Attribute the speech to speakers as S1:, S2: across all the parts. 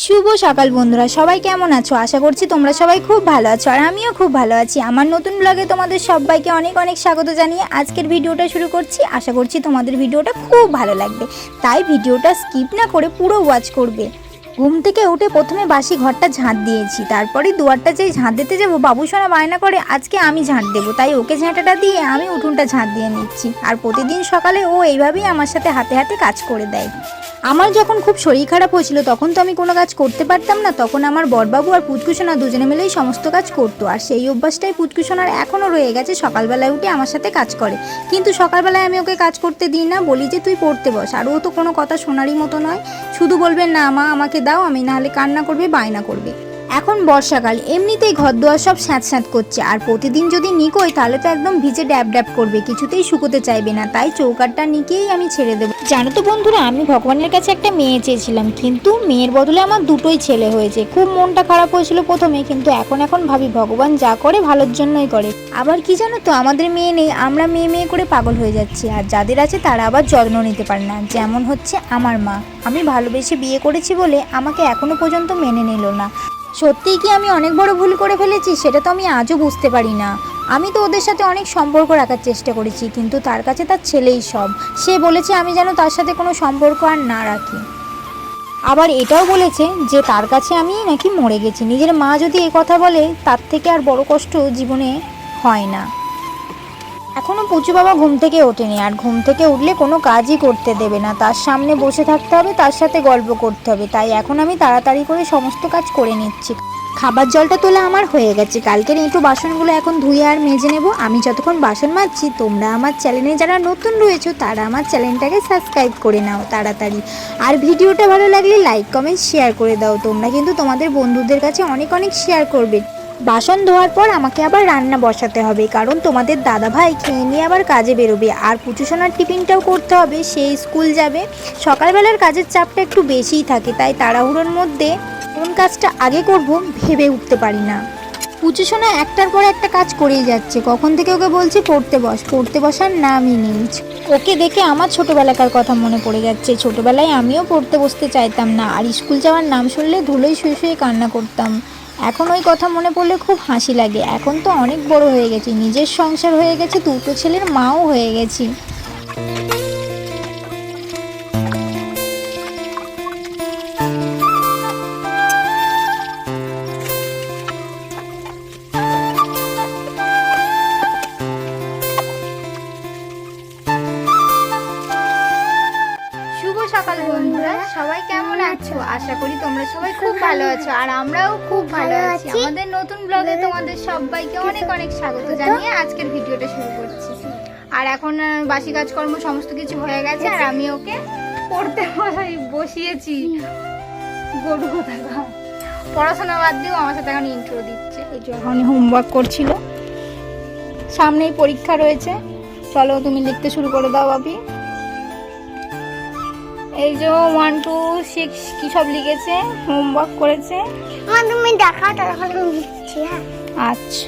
S1: শুভ সকাল বন্ধুরা, সবাই কেমন আছো? আশা করছি তোমরা সবাই খুব ভালো আছো আর আমিও খুব ভালো আছি। আমার নতুন ব্লগে তোমাদের সবাইকে অনেক অনেক স্বাগত জানিয়ে আজকের ভিডিওটা শুরু করছি। আশা করছি তোমাদের ভিডিওটা খুব ভালো লাগবে, তাই ভিডিওটা স্কিপ না করে পুরো ওয়াচ করবে। ঘুম থেকে উঠে প্রথমে বাসি ঘরটা ঝাঁট দিয়েছি, তারপরে দুয়ারটা যেই ঝাঁট দিতে যাবো বাবুসোনা বায়না করে আজকে আমি ঝাঁট দেবো, তাই ওকে ঝাঁটাটা দিয়ে আমি উঠোনটা ঝাঁট দিয়ে নিচ্ছি। আর প্রতিদিন সকালে ও এইভাবেই আমার সাথে হাতে হাতে কাজ করে দেয়। আমার যখন খুব শরীর খারাপ হয়েছিল তখন তো আমি কোনো কাজ করতে পারতাম না, তখন আমার বড়বাবু আর পুচকুসোনা দুজনে মিলেই সমস্ত কাজ করতো। আর সেই অভ্যাসটাই পুচকুসোনার এখনও রয়ে গেছে, সকালবেলায় উঠে আমার সাথে কাজ করে। কিন্তু সকালবেলায় আমি ওকে কাজ করতে দিই না, বলি যে তুই পড়তে বস। আর ও তো কোনো কথা শোনারই মতো নয়, শুধু বলবে না মা আমাকে দাও, আমি নাহলে কান্না করবে, বায়না করবে। এখন বর্ষাকাল, এমনিতেই ঘর দুয়ার সব স্যাঁত স্যাঁত করছে, আর প্রতিদিন যদি নিকোই তাহলে তো একদম ভিজে ড্যাব ড্যাব করবে, কিছুতেই শুকোতে চাইবে না, তাই চৌকাটটা নিকেই আমি ছেড়ে দেবো। জানো তো বন্ধুরা, আমি ভগবানের কাছে একটা মেয়ে চেয়েছিলাম, কিন্তু মেয়ের বদলে আমার দুটোই ছেলে হয়েছে। খুব মনটা খারাপ হয়েছিল প্রথমে, কিন্তু এখন ভাবি ভগবান যা করে ভালোর জন্যই করে। আবার কি জানো তো, আমাদের মেয়ে নেই, আমরা মেয়ে মেয়ে করে পাগল হয়ে যাচ্ছি, আর যাদের আছে তারা আবার যত্ন নিতে পারে না। যেমন হচ্ছে আমার মা, আমি ভালোবেসে বিয়ে করেছি বলে আমাকে এখনো পর্যন্ত মেনে নিল না। সত্যিই কি আমি অনেক বড় ভুল করে ফেলেছি? সেটা তো আমি আজও বুঝতে পারি না। আমি তো ওদের সাথে অনেক সম্পর্ক রাখার চেষ্টা করেছি, কিন্তু তার কাছে তার ছেলেই সব। সে বলেছে আমি যেন তার সাথে কোনো সম্পর্ক আর না রাখি। আবার এটাও বলেছে যে তার কাছে আমি নাকি মরে গেছি। নিজের মা যদি এই কথা বলে, তার থেকে আর বড় কষ্ট জীবনে হয় না। এখনও পুচু বাবা ঘুম থেকে ওঠেনি, আর ঘুম থেকে উঠলে কোনো কাজই করতে দেবে না, তার সামনে বসে থাকতে হবে, তার সাথে গল্প করতে হবে। তাই এখন আমি তাড়াতাড়ি করে সমস্ত কাজ করে নিচ্ছি। খাবার জলটা তোলা আমার হয়ে গেছে, কালকের একটু বাসনগুলো এখন ধুয়ে আর মেজে নেব। আমি যতক্ষণ বাসন মাজছি, তোমরা আমার চ্যানেলে যারা নতুন রয়েছো তারা আমার চ্যানেলটাকে সাবস্ক্রাইব করে নাও তাড়াতাড়ি। আর ভিডিওটা ভালো লাগলে লাইক কমেন্ট শেয়ার করে দাও। তোমরা কিন্তু তোমাদের বন্ধুদের কাছে অনেক অনেক শেয়ার করবে। বাসন ধোয়ার পর আমাকে আবার রান্না বসাতে হবে, কারণ তোমাদের দাদাভাই খেয়ে নিয়ে আবার কাজে বেরোবে, আর পুচুসোনার টিফিনটাও করতে হবে, সেই স্কুল যাবে। সকালবেলার কাজের চাপটা একটু বেশিই থাকে, তাই তাড়াহুড়োর মধ্যে কোন কাজটা আগে করব ভেবে উঠতে পারি না। পুচুসোনা একটার পর একটা কাজ করেই যাচ্ছে, কখন থেকে ওকে বলছি পড়তে বস, পড়তে বসার নামই নেই। ওকে দেখে আমার ছোটোবেলাকার কথা মনে পড়ে যাচ্ছে। ছোটোবেলায় আমিও পড়তে বসতে চাইতাম না, আর স্কুল যাওয়ার নাম শুনলে ধুলোয় শুয়ে শুয়ে কান্না করতাম। এখন ওই কথা মনে পড়লে খুব হাসি লাগে। এখন তো অনেক বড় হয়ে গেছি, নিজের সংসার হয়ে গেছে, দুটো ছেলের মাও হয়ে গেছি। শুভ সকাল বন্ধুরা, সবাই কেমন আছো? আশা করি তোমরা সবাই খুব ভালো আছো, আর আমরাও খুব ভালো আছি। আমাদের নতুন ব্লগে তোমাদের সবাইকে অনেক অনেক স্বাগত জানিয়ে আজকের ভিডিওটা শুরু করছি। আর এখন বাসি কাজকর্ম সমস্ত কিছু হয়ে গেছে, আর আমি ওকে পড়তে বসিয়েছি। গরু কোথাকা পড়াশোনা বাদ দিয়েও আমার সাথে এখন ইন্ট্রো দিচ্ছে। এই যে এখন হোমওয়ার্ক করছিল, সামনেই পরীক্ষা রয়েছে। চলো তুমি লিখতে শুরু করে দাও বাবি। এই যে 1 2 6 কি সব লিখেছে, হোমওয়ার্ক করেছে।
S2: তুমি দেখাও, তাহলে আমি লিখছি।
S1: আচ্ছা,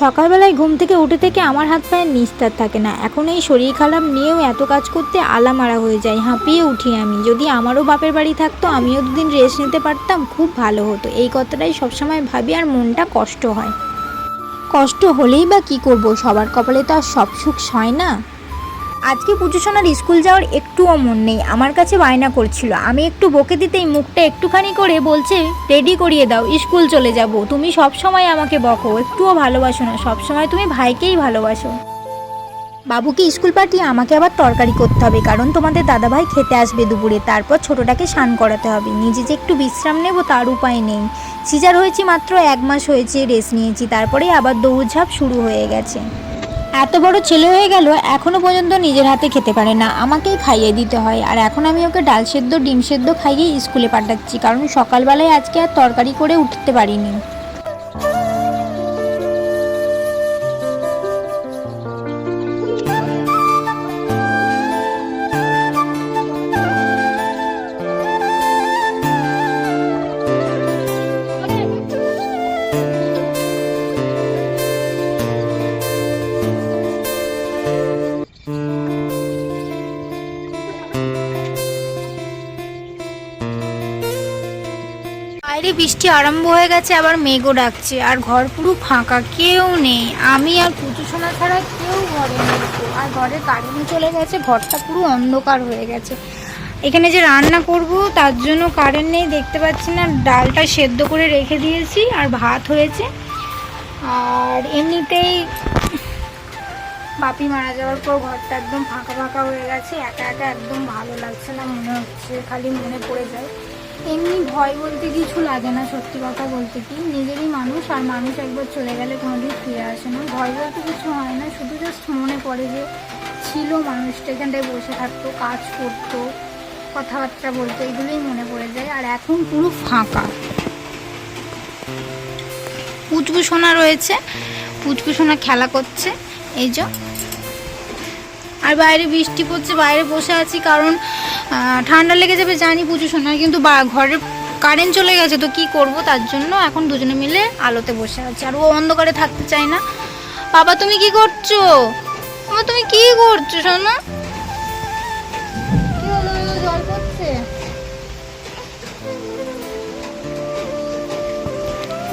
S1: সকালবেলায় ঘুম থেকে উঠে থেকে আমার হাত পায়ের নিস্তার থাকে না। এখন এই শরীর খারাপ নিয়েও এত কাজ করতে আলামারা হয়ে যায়, হাঁপিয়ে উঠি আমি। যদি আমারও বাপের বাড়ি থাকতো, আমিও দুদিন রেস্ট নিতে পারতাম, খুব ভালো হতো। এই কথাটাই সবসময় ভাবি, আর মনটা কষ্ট হয়। কষ্ট হলেই বা কি করব, সবার কপালে তো আর সব সুখ হয় না। আজকে পুচুসোনার স্কুল যাওয়ার একটুও মন নেই, আমার কাছে বায়না করছিল। আমি একটু বকে দিতেই মুখটা একটুখানি করে বলছে রেডি করিয়ে দাও, স্কুল চলে যাব। তুমি সব সময় আমাকে বকো, একটুও ভালোবাসো না, সব সময় তুমি ভাইকেই ভালোবাসো। বাবুকে স্কুল পাঠিয়ে আমাকে আবার তরকারি করতে হবে, কারণ তোমাদের দাদাভাই খেতে আসবে দুপুরে। তারপর ছোটোটাকে স্নান করাতে হবে, নিজে যে একটু বিশ্রাম নেব তার উপায় নেই। সিজার হয়েছি মাত্র 1 মাস হয়েছে, রেস্ট নিয়েছি, তারপরে আবার দৌড়ঝাঁপ শুরু হয়ে গেছে। এত বড় ছেলে হয়ে গেল, এখনো পর্যন্ত নিজের হাতে খেতে পারে না, আমাকেই খাইয়ে দিতে হয়। আর এখন আমি ওকে ডাল সেদ্ধ ডিম সেদ্ধ খাইয়ে স্কুলে পাঠাচ্ছি, কারণ সকালবেলায় আজকে আর তরকারি করে উঠতে পারিনি। বৃষ্টি আরম্ভ হয়ে গেছে, আবার মেঘও ডাকছে, আর ঘর পুরো ফাঁকা, কেউ নেই। আমি আর পুচু সোনা ছাড়া কেউ ঘরে নেই। আর ঘরে কারেন্ট চলে গেছে, ঘরটা পুরো অন্ধকার হয়ে গেছে। এখানে যে রান্না করব তার জন্য কারেন্ট নেই, দেখতে পাচ্ছি না। ডালটা সেদ্ধ করে রেখে দিয়েছি আর ভাত হয়েছে। আর এমনিতেই বাপি মারা যাওয়ার পর ঘরটা একদম ফাঁকা ফাঁকা হয়ে গেছে, একা একা একদম ভালো লাগছে না, মনে হচ্ছে খালি মনে পড়ে যায়। এমনি ভয় বলতে কিছু লাগে না, সত্যি কথা বলতে কি, নিজেরই মানুষ, আর মানুষ একবার চলে গেলে কোনোদিন ফিরে আসে না। ভয় বলতে কিছু হয় না, শুধু জাস্ট মনে পড়ে যে ছিল মানুষটা, এখানটায় বসে থাকতো, কাজ করতো, কথাবার্তা বলতো, এগুলোই মনে পড়ে যায়। আর এখন পুরো ফাঁকা। পুচকু সোনা রয়েছে, পুচকু সোনা খেলা করছে, এই যে। আর বাইরে বৃষ্টি পড়ছে, বাইরে বসে আছি, কারণ ঠান্ডা লেগে যাবে জানি পুচু সোনার, কিন্তু ঘরের কারেন্ট চলে গেছে, তো কি করব, তার জন্য এখন দুজনে মিলে আলোতে বসে আছি। আর ও অন্ধকারে থাকতে চায় না। বাবা তুমি কি করছো? বাবা তুমি কি করছো সোনা? কি হলো, জল পড়ছে?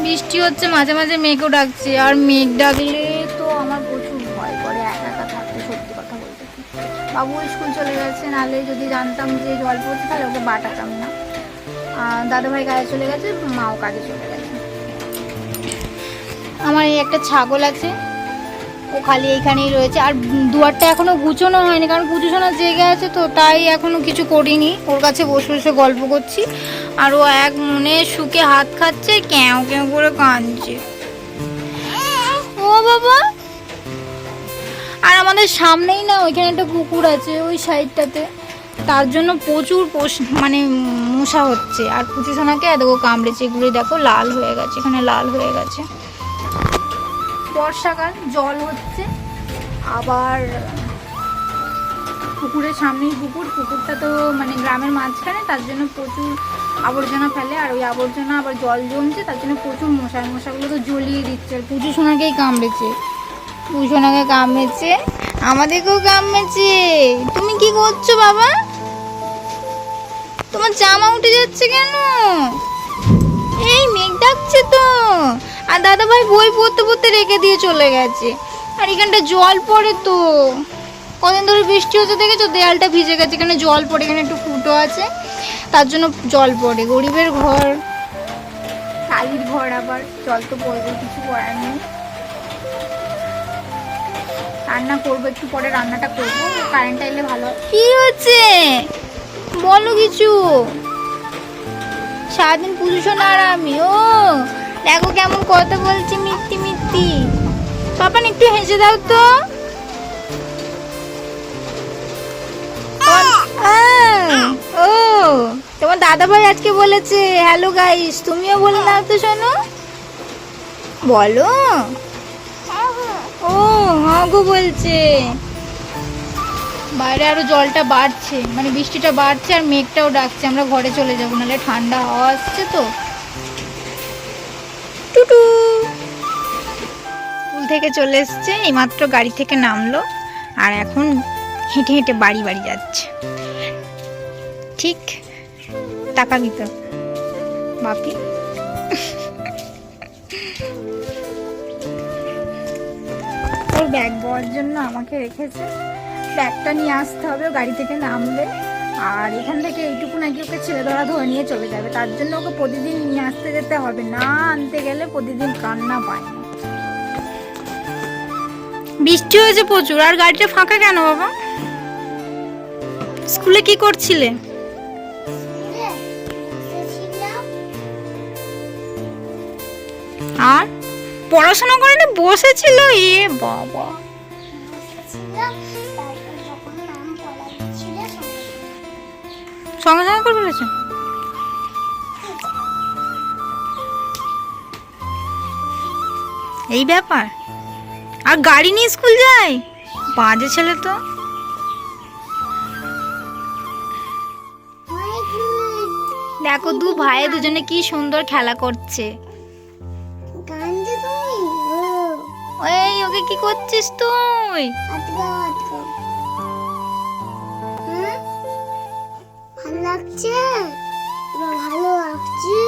S1: বৃষ্টি হচ্ছে, মাঝে মাঝে মেঘও ডাকছে, আর মেঘ ডাকলে তো আমার প্রচুর ভয় করে একা একা থাকতে, সত্যি কথা বলতে। বাবু স্কুল চলে গেছে, নাহলে যদি জানতাম যে জল পড়ছে তাহলে ওকে বাটাতাম না। দাদাভাই কাজে চলে গেছে, মাও কাজে চলে গেছে। আমার এই একটা ছাগল আছে, ও খালি এইখানেই রয়েছে। আর দুয়ারটা এখনো গুছোনো হয়নি, কারণ পুজো সোনা জেগে আছে, তো তাই এখনো কিছু করিনি। ওর কাছে বসে বসে গল্প করছি, আর ও এক মনে সুখে হাত খাচ্ছে, ক্যাও ক্যাও করে কাঁদছে। ও বাবা! আর আমাদের সামনেই না ওইখানে একটা পুকুর আছে, ওই সাইডটাতে, তার জন্য প্রচুর মানে মশা হচ্ছে। আর পুচু সোনাকে দেখো কামড়েছে, এগুলো দেখো লাল হয়ে গেছে, এখানে লাল হয়ে গেছে। বর্ষাকাল, জল হচ্ছে, আবার পুকুরের সামনেই পুকুরটা তো মানে গ্রামের মাঝখানে, তার জন্য প্রচুর আবর্জনা ফেলে, আর ওই আবর্জনা আবার জল জমছে, তার জন্য প্রচুর মশাগুলো তো জ্বলিয়ে দিচ্ছে। আর পুচু সোনাকেই কামড়েছে, পুচু সোনাকে কামড়েছে, আমাদেরকেও কামড়েছে। তুমি কি করছো বাবা? তোমার জামা উঠে যাচ্ছে কেন? এই মেঘ ডাকছে তো। আর দাদাভাই বই পড়তে পড়তে রেখে দিয়ে চলে গেছে, আর এখানটা জল পড়ে তো। কদিন ধরে বৃষ্টি হতে দেখেছো, দেয়ালটা ভিজে গেছে, এখানে জল পড়ে, এখানে একটু ফুটো আছে, তার জন্য জল পড়ে। গরিবের ঘর, টালির ঘর, আবার জল তো পড়বে, কিছু করার নেই। রান্না করবো একটু পরে, রান্নাটা করবো, কারেন্টটা এলে ভালো। কি হচ্ছে বলো কিছু? সারাদিন পুজো সোনা আর আমি, ও দেখো কেমন কথা বলছি, মিথ্যি মিথ্যি। পাপান একটু হেসে দাও তো। ও তোমার দাদাভাই আজকে বলেছে হ্যালো গাইস, তুমিও বলে দাও তো শোনো, বলো। ও হ্যাঁ গো বলছে। বাইরে আরো জলটা বাড়ছে, মানে বৃষ্টিটা বাড়ছে, আর মেঘটাও ডাকছে। আমরা ঘরে চলে যাবো, নাহলে ঠান্ডা হাওয়া আসছে তো। টুটু স্কুল থেকে চলে এসছে, এইমাত্র গাড়ি থেকে নামলো, আর এখন হেঁটে হেঁটে বাড়ি বাড়ি যাচ্ছে। ঠিক তাকাবি তো বাপি। ওর ব্যাগ বওয়ার জন্য আমাকে রেখেছে, ব্যাগটা নিয়ে আসতে হবে, গাড়ি থেকে নামবে, আর এখান থেকে এইটুকু নাকি ওকে ছেলে ধরা ধরে নিয়ে চলে যাবে, তার জন্য ওকে প্রতিদিন নিয়ে আসতে যেতে হবে, না আনতে গেলে প্রতিদিন কান্না পায়। বৃষ্টি হয়েছে প্রচুর, আর গাড়িটা ফাঁকা কেন বাবা? স্কুলে কি করছিলে? আর পড়াশোনা করে না বসেছিল? এ বাবা, সঙ্গে সঙ্গে করে ফেলেছে। এই ব্যাপার, আর গাড়ি নিয়ে স্কুল যায়, বাজে ছেলে তো। দেখো দু ভাই দুজনে কি সুন্দর খেলা করছে। ওই ওকে কি করছিস তুই?
S2: ভালো লাগছে, ভালো লাগছে।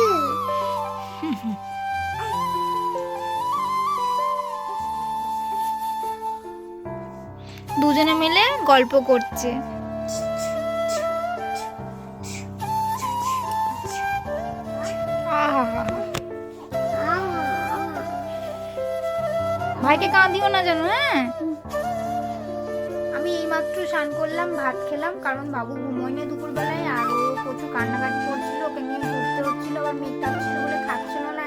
S1: দুজনে মিলে গল্প করছে। আহা, ভাইকে কাঁদিও না জানো। হ্যাঁ, আমি এইমাত্র স্নান করলাম, ভাত খেলাম, কারণ বাবু ঘুমোয়নি দুপুরবেলায়, আর ও প্রচুর কান্নাকাটি করছিল, ওকে নিয়ে ঘুরতে হচ্ছিল, আবার মেকআপ ছিল বলে খাচ্ছিল না,